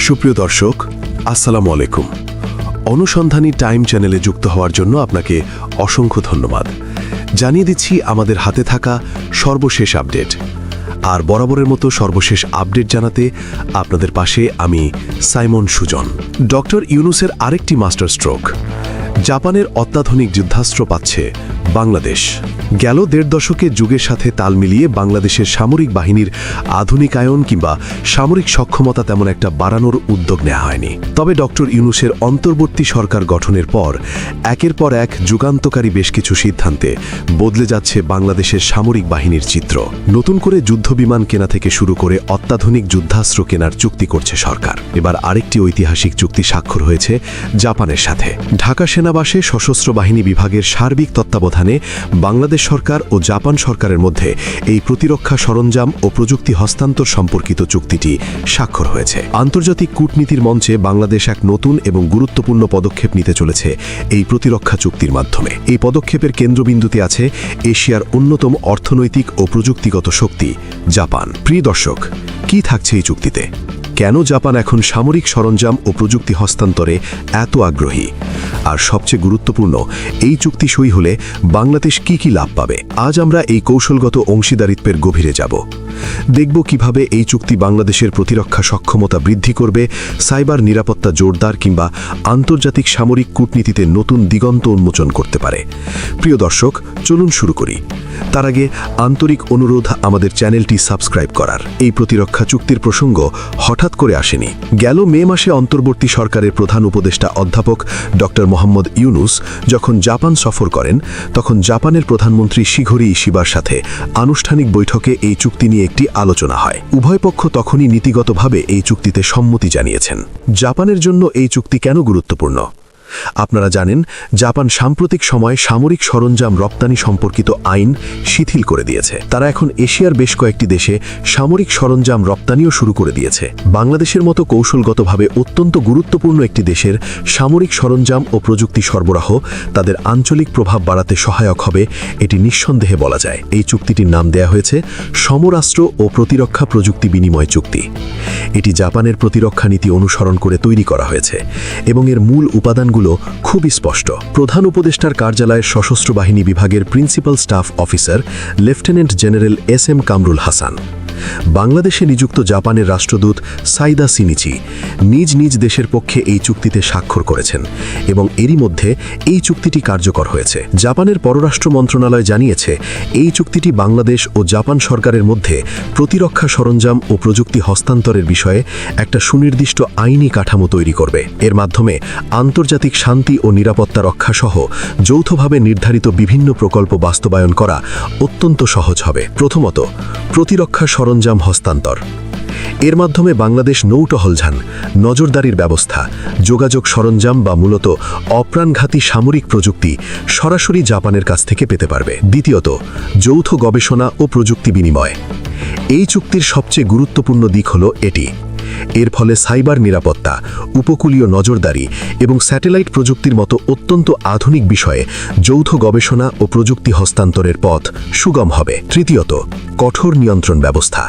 সুপ্রিয় দর্শক, আসসালামু আলাইকুম। অনুসন্ধানী টাইম চ্যানেলে যুক্ত হওয়ার জন্য আপনাকে অসংখ্য ধন্যবাদ। জানিয়ে দিচ্ছি আমাদের হাতে থাকা সর্বশেষ আপডেট। আর বরাবরের মতো সর্বশেষ আপডেট জানাতে আপনাদের পাশে আমি সাইমন সুজন। ডক্টর ইউনুসের আরেকটি মাস্টার স্ট্রোক। জাপানের অত্যাধুনিক যুদ্ধাস্ত্র পাচ্ছে বাংলাদেশ। গেল ১.৫ দশকে যুগের সাথে তাল মিলিয়ে বাংলাদেশের সামরিক বাহিনীর আধুনিকায়ন কিংবা সামরিক সক্ষমতা তেমন একটা বাড়ানোর উদ্যোগ নেওয়া হয়নি। তবে ডক্টর ইউনুসের অন্তর্বর্তী সরকার গঠনের পর একের পর এক যুগান্তকারী বেশ কিছু সিদ্ধান্তে বদলে যাচ্ছে বাংলাদেশের সামরিক বাহিনীর চিত্র। নতুন করে যুদ্ধবিমান কেনা থেকে শুরু করে অত্যাধুনিক যুদ্ধাস্ত্র কেনার চুক্তি করছে সরকার। এবার আরেকটি ঐতিহাসিক চুক্তি স্বাক্ষর হয়েছে জাপানের সাথে। ঢাকা সেনাবাসে সশস্ত্র বাহিনী বিভাগের সার্বিক তত্ত্বাবধানে বাংলাদেশ সরকার ও জাপান সরকারের মধ্যে এই প্রতিরক্ষা সরঞ্জাম ও প্রযুক্তি হস্তান্তর সম্পর্কিত চুক্তিটি স্বাক্ষর হয়েছে। আন্তর্জাতিক কূটনীতির মঞ্চে বাংলাদেশ এক নতুন এবং গুরুত্বপূর্ণ পদক্ষেপ নিতে চলেছে এই প্রতিরক্ষা চুক্তির মাধ্যমে। এই পদক্ষেপের কেন্দ্রবিন্দুতে আছে এশিয়ার অন্যতম অর্থনৈতিক ও প্রযুক্তিগত শক্তি জাপান। প্রিয় দর্শক, কি থাকছে এই চুক্তিতে? কেন জাপান এখন সামরিক সরঞ্জাম ও প্রযুক্তি হস্তান্তরে এত আগ্রহী? আর সবচেয়ে গুরুত্বপূর্ণ, এই চুক্তি সই হলে বাংলাদেশ কি লাভ পাবে? আজ আমরা এই কৌশলগত অংশীদারিত্বের গভীরে যাব। দেখব কিভাবে এই চুক্তি বাংলাদেশের প্রতিরক্ষা সক্ষমতা বৃদ্ধি করবে, সাইবার নিরাপত্তা জোরদার কিংবা আন্তর্জাতিক সামরিক কূটনীতিতে নতুন দিগন্ত উন্মোচন করতে পারে। প্রিয় দর্শক, চলুন শুরু করি। তার আগে আন্তরিক অনুরোধ আমাদের চ্যানেলটি সাবস্ক্রাইব করার। এই প্রতিরক্ষা চুক্তির প্রসঙ্গ হঠাৎ করে আসেনি। গেল মে মাসে অন্তর্বর্তী সরকারের প্রধান উপদেষ্টা অধ্যাপক ডক্টর মোহাম্মদ ইউনুস যখন জাপান সফর করেন, তখন জাপানের প্রধানমন্ত্রী শিঘোরি ইশিবার সাথে আনুষ্ঠানিক বৈঠকে এই চুক্তি নিয়ে একটি আলোচনা হয়। উভয় পক্ষ তখনই নীতিগতভাবে এই চুক্তিতে সম্মতি জানিয়েছেন। জাপানের জন্য এই চুক্তি কেন গুরুত্বপূর্ণ? আপনারা জানেন, জাপান সাম্প্রতিক সময়ে সামরিক সরঞ্জাম রপ্তানি সম্পর্কিত আইন শিথিল করে দিয়েছে। তারা এখন এশিয়ার বেশ কয়েকটি দেশে সামরিক সরঞ্জাম রপ্তানিও শুরু করে দিয়েছে। বাংলাদেশের মতো কৌশলগতভাবে অত্যন্ত গুরুত্বপূর্ণ একটি দেশের সামরিক সরঞ্জাম ও প্রযুক্তি সরবরাহ তাদের আঞ্চলিক প্রভাব বাড়াতে সহায়ক হবে, এটি নিঃসন্দেহে বলা যায়। এই চুক্তিটির নাম দেয়া হয়েছে সমরাস্ত্র ও প্রতিরক্ষা প্রযুক্তি বিনিময় চুক্তি। এটি জাপানের প্রতিরক্ষা নীতি অনুসরণ করে তৈরি করা হয়েছে এবং এর মূল উপাদানগুলো খুবই স্পষ্ট। প্রধান উপদেষ্টার কার্যালয়ের সশস্ত্র বাহিনী বিভাগের principal staff officer lieutenant general SM Kamrul Hasan, বাংলাদেশে নিযুক্ত জাপানের রাষ্ট্রদূত সাইদা সিনিচি নিজ নিজ দেশের পক্ষে এই চুক্তিতে স্বাক্ষর করেছেন এবং এরই মধ্যে এই চুক্তিটি কার্যকর হয়েছে। জাপানের পররাষ্ট্র মন্ত্রণালয় জানিয়েছে, এই চুক্তিটি বাংলাদেশ ও জাপান সরকারের মধ্যে প্রতিরক্ষা সরঞ্জাম ও প্রযুক্তি হস্তান্তরের বিষয়ে একটা সুনির্দিষ্ট আইনি কাঠামো তৈরি করবে। এর মাধ্যমে আন্তর্জাতিক শান্তি ও নিরাপত্তা রক্ষা সহ যৌথভাবে নির্ধারিত বিভিন্ন প্রকল্প বাস্তবায়ন করা অত্যন্ত সহজ হবে। প্রথমত, প্রতিরক্ষা সরঞ্জাম হস্তান্তর। এর মাধ্যমে বাংলাদেশ নৌটহলযান, নজরদারির ব্যবস্থা, যোগাযোগ সরঞ্জাম বা মূলত অপ্রাণঘাতী সামরিক প্রযুক্তি সরাসরি জাপানের কাছ থেকে পেতে পারবে। দ্বিতীয়ত, যৌথ গবেষণা ও প্রযুক্তি বিনিময়। এই চুক্তির সবচেয়ে গুরুত্বপূর্ণ দিক হল এটি। এর ফলে সাইবার নিরাপত্তা, উপকূলীয় নজরদারি এবং স্যাটেলাইট প্রযুক্তির মতো অত্যন্ত আধুনিক বিষয়ে যৌথ গবেষণা ও প্রযুক্তি হস্তান্তরের পথ সুগম হবে। তৃতীয়ত, কঠোর নিয়ন্ত্রণ ব্যবস্থা।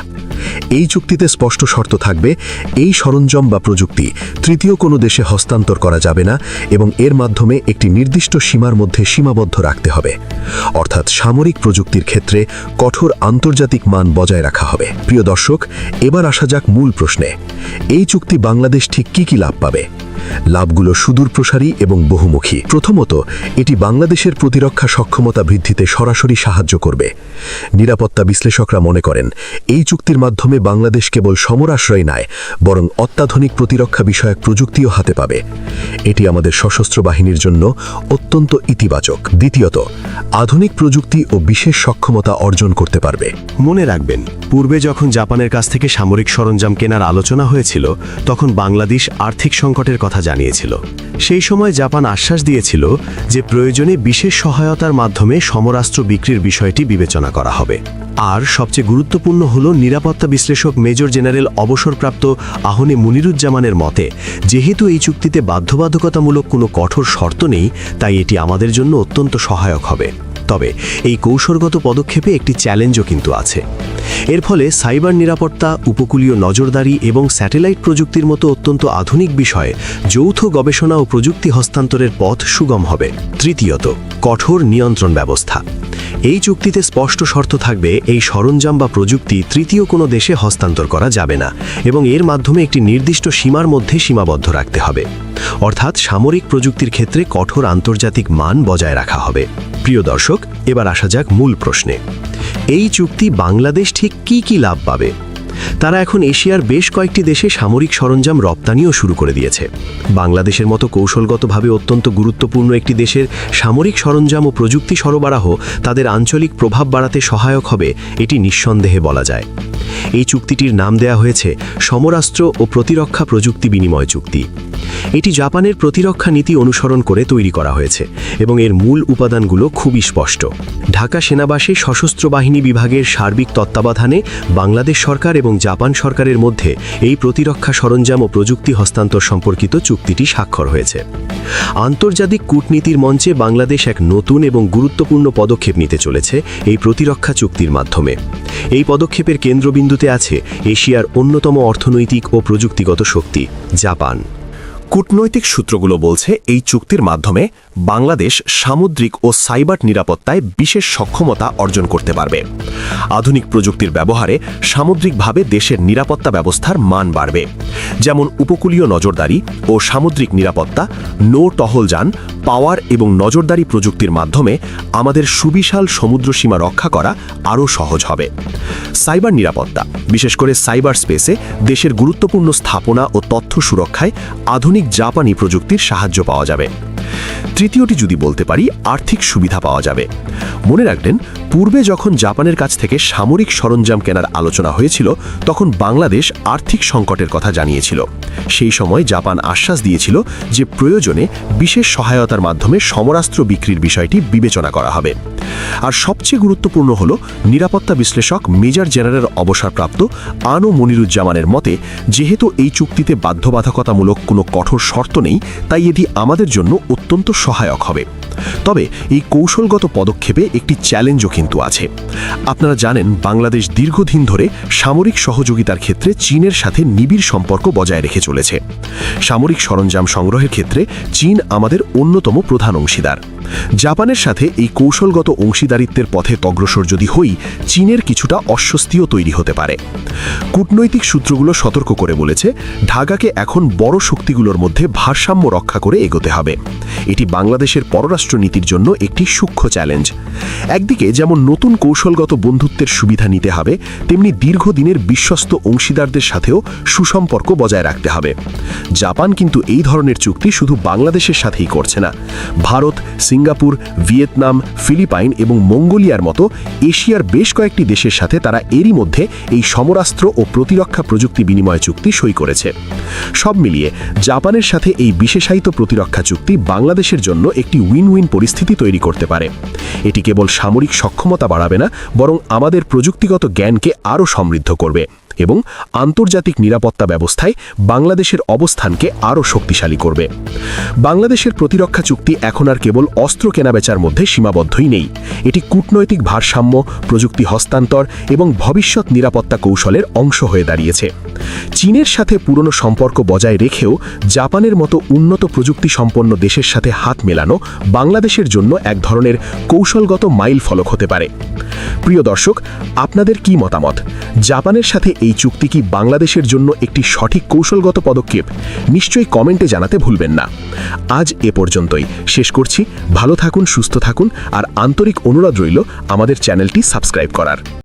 এই চুক্তিতে স্পষ্ট শর্ত থাকবে, এই সরঞ্জাম বা প্রযুক্তি তৃতীয় কোনো দেশে হস্তান্তর করা যাবে না এবং এর মাধ্যমে একটি নির্দিষ্ট সীমার মধ্যে সীমাবদ্ধ রাখতে হবে। অর্থাৎ সামরিক প্রযুক্তির ক্ষেত্রে কঠোর আন্তর্জাতিক মান বজায় রাখা হবে। প্রিয় দর্শক, এবার আসা যাক মূল প্রশ্নে। এই চুক্তি বাংলাদেশ ঠিক কি লাভ পাবে? লাভগুলো সুদূরপ্রসারী এবং বহুমুখী। প্রথমত, এটি বাংলাদেশের প্রতিরক্ষা সক্ষমতা বৃদ্ধিতে সরাসরি সাহায্য করবে। নিরাপত্তা বিশ্লেষকরা মনে করেন, এই চুক্তির মাধ্যমে বাংলাদেশ কেবল সমরাশ্রয় নয়, বরং অত্যাধুনিক প্রতিরক্ষা বিষয়ক প্রযুক্তিও হাতে পাবে। এটি আমাদের সশস্ত্র বাহিনীর জন্য অত্যন্ত ইতিবাচক। দ্বিতীয়ত, আধুনিক প্রযুক্তি ও বিশেষ সক্ষমতা অর্জন করতে পারবে। মনে রাখবেন, পূর্বে যখন জাপানের কাছ থেকে সামরিক সরঞ্জাম কেনার আলোচনা হয়েছিল, তখন বাংলাদেশ আর্থিক সংকটের কথা জানিয়েছিল। সেই সময় জাপান আশ্বাস দিয়েছিল যে প্রয়োজনে বিশেষ সহায়তার মাধ্যমে সমরাস্ত্র বিক্রির বিষয়টি বিবেচনা করা হবে। আর সবচেয়ে গুরুত্বপূর্ণ হল, নিরাপত্তা বিশ্লেষক মেজর জেনারেল অবসরপ্রাপ্ত আহনে মুনিরুজ্জামানের মতে, যেহেতু এই চুক্তিতে বাধ্যবাধকতামূলক কোনো কঠোর শর্ত নেই, তাই এটি আমাদের জন্য অত্যন্ত সহায়ক হবে। তবে এই কৌশলগত পদক্ষেপে একটি চ্যালেঞ্জও কিন্তু আছে। এর ফলে সাইবার নিরাপত্তা, উপকূলীয় নজরদারি এবং স্যাটেলাইট প্রযুক্তির মতো অত্যন্ত আধুনিক বিষয়ে যৌথ গবেষণা ও প্রযুক্তি হস্তান্তরের পথ সুগম হবে। তৃতীয়ত, কঠোর নিয়ন্ত্রণ ব্যবস্থা। এই চুক্তিতে স্পষ্ট শর্ত থাকবে, এই সরঞ্জাম বা প্রযুক্তি তৃতীয় কোনো দেশে হস্তান্তর করা যাবে না এবং এর মাধ্যমে একটি নির্দিষ্ট সীমার মধ্যে সীমাবদ্ধ রাখতে হবে। অর্থাৎ সামরিক প্রযুক্তির ক্ষেত্রে কঠোর আন্তর্জাতিক মান বজায় রাখা হবে। প্রিয় দর্শক, এবার আসা যাক মূল প্রশ্নে। এই চুক্তি বাংলাদেশ ঠিক কি লাভ পাবে? তারা এখন এশিয়ার বেশ কয়েকটি দেশে সামরিক সরঞ্জাম রপ্তানিও শুরু করে দিয়েছে। বাংলাদেশের মতো কৌশলগতভাবে অত্যন্ত গুরুত্বপূর্ণ একটি দেশের সামরিক সরঞ্জাম ও প্রযুক্তি সরবরাহ তাদের আঞ্চলিক প্রভাব বাড়াতে সহায়ক হবে, এটি নিঃসন্দেহে বলা যায়। এই চুক্তিটির নাম দেয়া হয়েছে সমরাস্ত্র ও প্রতিরক্ষা প্রযুক্তি বিনিময় চুক্তি। এটি জাপানের প্রতিরক্ষা নীতি অনুসরণ করে তৈরি করা হয়েছে এবং এর মূল উপাদানগুলো খুবই স্পষ্ট। ঢাকা সেনাবাসী সশস্ত্র বাহিনী বিভাগের সার্বিক তত্ত্বাবধানে বাংলাদেশ সরকার এবং জাপান সরকারের মধ্যে এই প্রতিরক্ষা সরঞ্জাম ও প্রযুক্তি হস্তান্তর সম্পর্কিত চুক্তিটি স্বাক্ষর হয়েছে। আন্তর্জাতিক কূটনীতির মঞ্চে বাংলাদেশ এক নতুন এবং গুরুত্বপূর্ণ পদক্ষেপ নিতে চলেছে এই প্রতিরক্ষা চুক্তির মাধ্যমে। এই পদক্ষেপের কেন্দ্রবিন্দুতে আছে এশিয়ার অন্যতম অর্থনৈতিক ও প্রযুক্তিগত শক্তি জাপান। কূটনৈতিক সূত্রগুলো বলছে, এই চুক্তির মাধ্যমে বাংলাদেশ সামুদ্রিক ও সাইবার নিরাপত্তায় বিশেষ সক্ষমতা অর্জন করতে পারবে। আধুনিক প্রযুক্তির ব্যবহারে সামুদ্রিকভাবে দেশের নিরাপত্তা ব্যবস্থার মান বাড়বে। যেমন উপকূলীয় নজরদারি ও সামুদ্রিক নিরাপত্তা, নৌ টহলযান, পাওয়ার এবং নজরদারি প্রযুক্তির মাধ্যমে আমাদের সুবিশাল সমুদ্রসীমা রক্ষা করা আরও সহজ হবে। সাইবার নিরাপত্তা, বিশেষ করে সাইবার স্পেসে দেশের গুরুত্বপূর্ণ স্থাপনা ও তথ্য সুরক্ষায় আধুনিক জাপানি প্রযুক্তির সাহায্য পাওয়া যাবে। তৃতীয়টি যদি বলতে পারি, আর্থিক সুবিধা পাওয়া যাবে। মনে রাখবেন, পূর্বে যখন জাপানের কাছ থেকে সামরিক সরঞ্জাম কেনার আলোচনা হয়েছিল, তখন বাংলাদেশ আর্থিক সংকটের কথা জানিয়েছিল। সেই সময় জাপান আশ্বাস দিয়েছিল যে প্রয়োজনে বিশেষ সহায়তার মাধ্যমে সমরাস্ত্র বিক্রির বিষয়টি বিবেচনা করা হবে। আর সবচেয়ে গুরুত্বপূর্ণ হল, নিরাপত্তা বিশ্লেষক মেজর জেনারেল অবসরপ্রাপ্ত আনো মনিরুজ্জামানের মতে, যেহেতু এই চুক্তিতে বাধ্যবাধকতামূলক কোনো কঠোর শর্ত নেই, তাই এটি আমাদের জন্য অত্যন্ত সহায়ক হবে। তবে এই কৌশলগত পদক্ষেপে একটি চ্যালেঞ্জও কিন্তু আছে। আপনারা জানেন, বাংলাদেশ দীর্ঘদিন ধরে সামরিক সহযোগিতার ক্ষেত্রে চীনের সাথে নিবিড় সম্পর্ক বজায় রেখে চলেছে। সামরিক সরঞ্জাম সংগ্রহের ক্ষেত্রে চীন আমাদের অন্যতম প্রধান অংশীদার। জাপানের সাথে এই কৌশলগত অংশীদারিত্বের পথে অগ্রসর যদি হই, চীনের কিছুটা অস্বস্তিও তৈরি হতে পারে। কূটনৈতিক সূত্রগুলো সতর্ক করে বলেছে, ঢাকাকে এখন বড় শক্তিগুলোর মধ্যে ভারসাম্য রক্ষা করে এগোতে হবে। এটি বাংলাদেশের পররাষ্ট্রনীতির জন্য একটি সূক্ষ্ম চ্যালেঞ্জ। একদিকে যেমন নতুন কৌশলগত বন্ধুত্বের সুবিধা নিতে হবে, তেমনি দীর্ঘদিনের বিশ্বস্ত অংশীদারদের সাথেও সুসম্পর্ক বজায় রাখতে হবে। জাপান কিন্তু এই ধরনের চুক্তি শুধু বাংলাদেশের সাথেই করছে না। ভারত, সিঙ্গাপুর, ভিয়েতনাম, ফিলিপাইন এবং মঙ্গোলিয়ার মতো এশিয়ার বেশ কয়েকটি দেশের সাথে তারা এরই মধ্যে এই সমরাস্ত্র ও প্রতিরক্ষা প্রযুক্তি বিনিময় চুক্তি সই করেছে। সব মিলিয়ে জাপানের সাথে এই বিশেষায়িত প্রতিরক্ষা চুক্তি বাংলাদেশের জন্য একটি উইন-উইন পরিস্থিতি তৈরি করতে পারে। এটি কেবল সামরিক সক্ষমতা বাড়াবে না, বরং আমাদের প্রযুক্তিগত জ্ঞানকে আরও সমৃদ্ধ করবে এবং আন্তর্জাতিক নিরাপত্তা ব্যবস্থায় বাংলাদেশের অবস্থানকে আরও শক্তিশালী করবে। বাংলাদেশের প্রতিরক্ষা চুক্তি এখন আর কেবল অস্ত্র কেনাবেচার মধ্যে সীমাবদ্ধই নেই। এটি কূটনৈতিক ভারসাম্য, প্রযুক্তি হস্তান্তর এবং ভবিষ্যৎ নিরাপত্তা কৌশলের অংশ হয়ে দাঁড়িয়েছে। চীনের সাথে পুরনো সম্পর্ক বজায় রেখেও জাপানের মতো উন্নত প্রযুক্তি সম্পন্ন দেশের সাথে হাত মেলানো বাংলাদেশের জন্য এক ধরনের কৌশলগত মাইল ফলক হতে পারে। প্রিয় দর্শক, আপনাদের কি মতামত? জাপানের সাথে এই চুক্তি কি বাংলাদেশের জন্য একটি সঠিক কৌশলগত পদক্ষেপ? নিশ্চয়ই কমেন্টে জানাতে ভুলবেন না। আজ এ পর্যন্তই শেষ করছি। ভালো থাকুন, সুস্থ থাকুন, আর আন্তরিক অনুরোধ রইল আমাদের চ্যানেলটি সাবস্ক্রাইব করার।